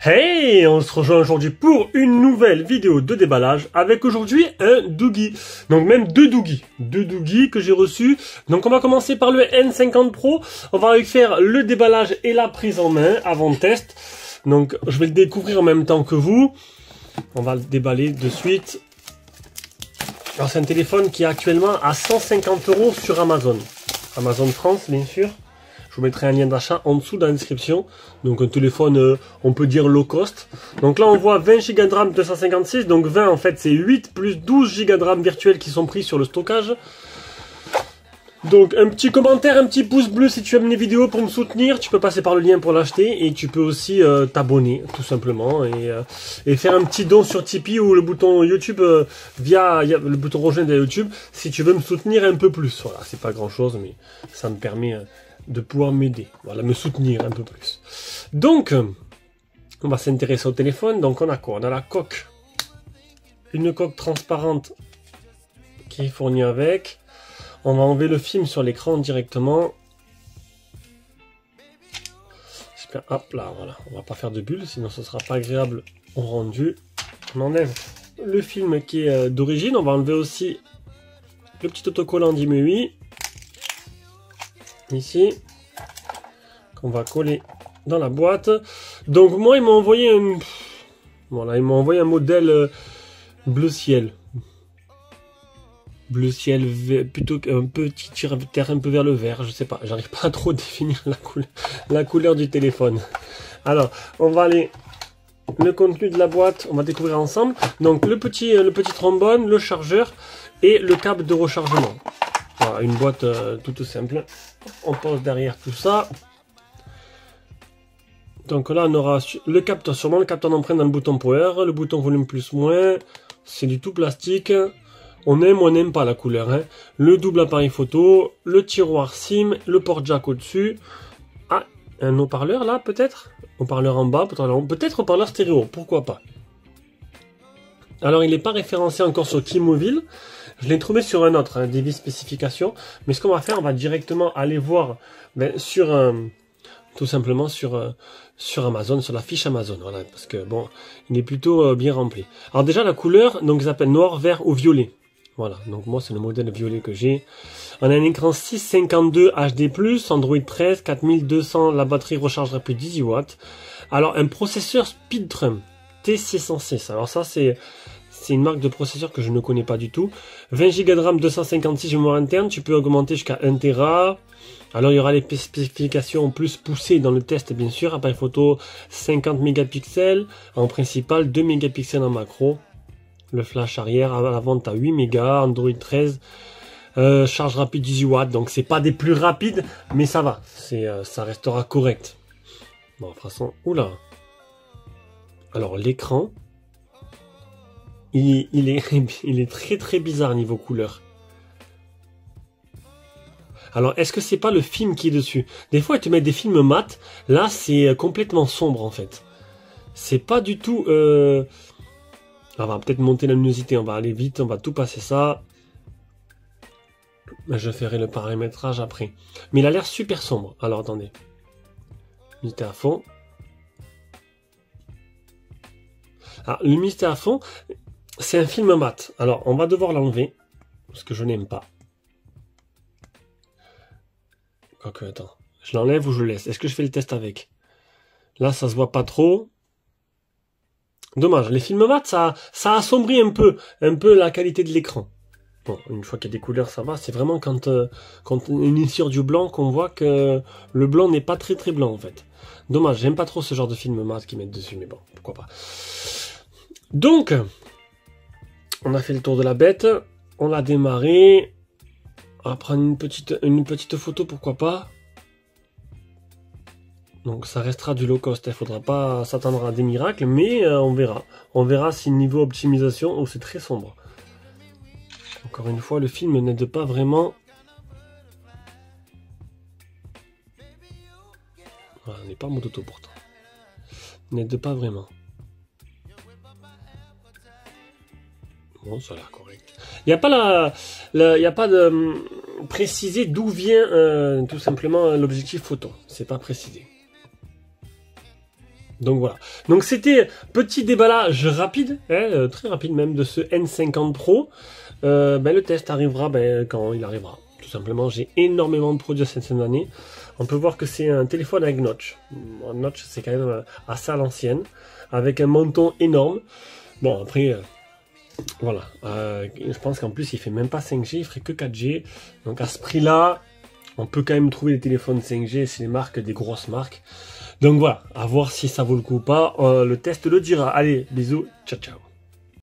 Hey, on se rejoint aujourd'hui pour une nouvelle vidéo de déballage avec aujourd'hui un Doogee. Donc même deux Doogee que j'ai reçus. Donc on va commencer par le N50 Pro. On va faire le déballage et la prise en main avant test. Donc je vais le découvrir en même temps que vous. On va le déballer de suite. Alors c'est un téléphone qui est actuellement à 150 € sur Amazon. Amazon France bien sûr. Je vous mettrai un lien d'achat en dessous dans la description. Donc un téléphone, on peut dire low cost. Donc là on voit 20 Go de RAM 256. Donc 20 en fait c'est 8 plus 12 Go de RAM virtuel qui sont pris sur le stockage. Donc un petit commentaire, un petit pouce bleu si tu aimes les vidéos pour me soutenir. Tu peux passer par le lien pour l'acheter. Et tu peux aussi t'abonner tout simplement. Et faire un petit don sur Tipeee ou le bouton YouTube via le bouton rejoindre de YouTube. Si tu veux me soutenir un peu plus. Voilà, c'est pas grand chose mais ça me permet... de pouvoir m'aider, voilà, me soutenir un peu plus. Donc, on va s'intéresser au téléphone. Donc, on a quoi? On a la coque. Une coque transparente qui est fournie avec. On va enlever le film sur l'écran directement. Hop là, voilà. On va pas faire de bulles, sinon ce sera pas agréable au rendu. On enlève le film qui est d'origine. On va enlever aussi le petit autocollant d'IMEI. Ici, qu'on va coller dans la boîte. Donc moi il m'a envoyé un... Voilà, il m'a envoyé un modèle bleu ciel. Bleu ciel, plutôt qu'un petit terre un peu vers le vert, je sais pas, j'arrive pas à trop définir la couleur du téléphone. Alors, on va aller... Le contenu de la boîte, on va découvrir ensemble. Donc le petit trombone, le chargeur et le câble de rechargement. Voilà, une boîte toute simple. On pose derrière tout ça. Donc là, on aura le capteur, sûrement le capteur d'empreinte dans le bouton power, le bouton volume plus moins. C'est du tout plastique. On aime ou on n'aime pas la couleur. Hein. Le double appareil photo, le tiroir SIM, le port jack au-dessus. Ah, un haut-parleur là, peut-être. Haut-parleur en bas, peut-être haut-parleur stéréo, pourquoi pas. Alors, il n'est pas référencé encore sur Keymobile. Je l'ai trouvé sur un autre, Device spécification. Mais ce qu'on va faire, on va directement aller voir tout simplement sur Amazon, sur la fiche Amazon. Voilà, parce que bon, il est plutôt bien rempli. Alors déjà, la couleur, donc, ils appellent noir, vert ou violet. Voilà, donc moi, c'est le modèle violet que j'ai. On a un écran 652 HD+, Android 13, 4200, la batterie recharge rapide 18 watts. Alors, un processeur Speedtrum T606. Alors ça, c'est une marque de processeur que je ne connais pas du tout. 20 Go de RAM, 256 mémoire interne. Tu peux augmenter jusqu'à 1 Tera. Alors, il y aura les spécifications plus poussées dans le test, bien sûr. Appareil photo 50 mégapixels. En principal, 2 mégapixels en macro. Le flash arrière, à l'avant, tu as 8 mégas. Android 13. Charge rapide 18 watts. Donc, c'est pas des plus rapides, mais ça va. Ça restera correct. Bon, de toute façon, oula. Alors, l'écran... Il est très très bizarre niveau couleur. Alors, est-ce que c'est pas le film qui est dessus? Des fois, ils te mettent des films mat. Là, c'est complètement sombre, en fait. C'est pas du tout... On va peut-être monter la luminosité. On va aller vite. On va tout passer ça. Je ferai le paramétrage après. Mais il a l'air super sombre. Alors, attendez. Luminosité à fond. Alors, luminosité à fond... C'est un film mat. Alors, on va devoir l'enlever. Parce que je n'aime pas. Quoique, attends. Je l'enlève ou je le laisse? Est-ce que je fais le test avec? Là, ça se voit pas trop. Dommage. Les films mat, ça assombrit un peu la qualité de l'écran. Bon, une fois qu'il y a des couleurs, ça va. C'est vraiment quand on est sur du blanc qu'on voit que le blanc n'est pas très très blanc, en fait. Dommage. J'aime pas trop ce genre de film mat qu'ils mettent dessus, mais bon, pourquoi pas. Donc... On a fait le tour de la bête, on l'a démarré. On va prendre une petite photo, pourquoi pas. Donc ça restera du low cost, il ne faudra pas s'attendre à des miracles, mais on verra. On verra si niveau optimisation, c'est très sombre. Encore une fois, le film n'aide pas vraiment. Voilà, on n'est pas en mode auto pourtant. N'aide pas vraiment. Bon, ça a l'air correct. Il n'y a pas il n'y a pas de préciser d'où vient tout simplement l'objectif photo. C'est pas précisé. Donc voilà. Donc c'était petit déballage rapide, hein, très rapide même, de ce N50 Pro. Le test arrivera quand il arrivera. Tout simplement, j'ai énormément de produits cette année. On peut voir que c'est un téléphone avec notch. Un notch, c'est quand même assez à l'ancienne, avec un menton énorme. Bon, après, voilà. Je pense qu'en plus, il fait même pas 5G, il ferait que 4G. Donc à ce prix-là, on peut quand même trouver des téléphones 5G, c'est les marques, des grosses marques. Donc voilà, à voir si ça vaut le coup ou pas. Le test le dira. Allez, bisous, ciao ciao.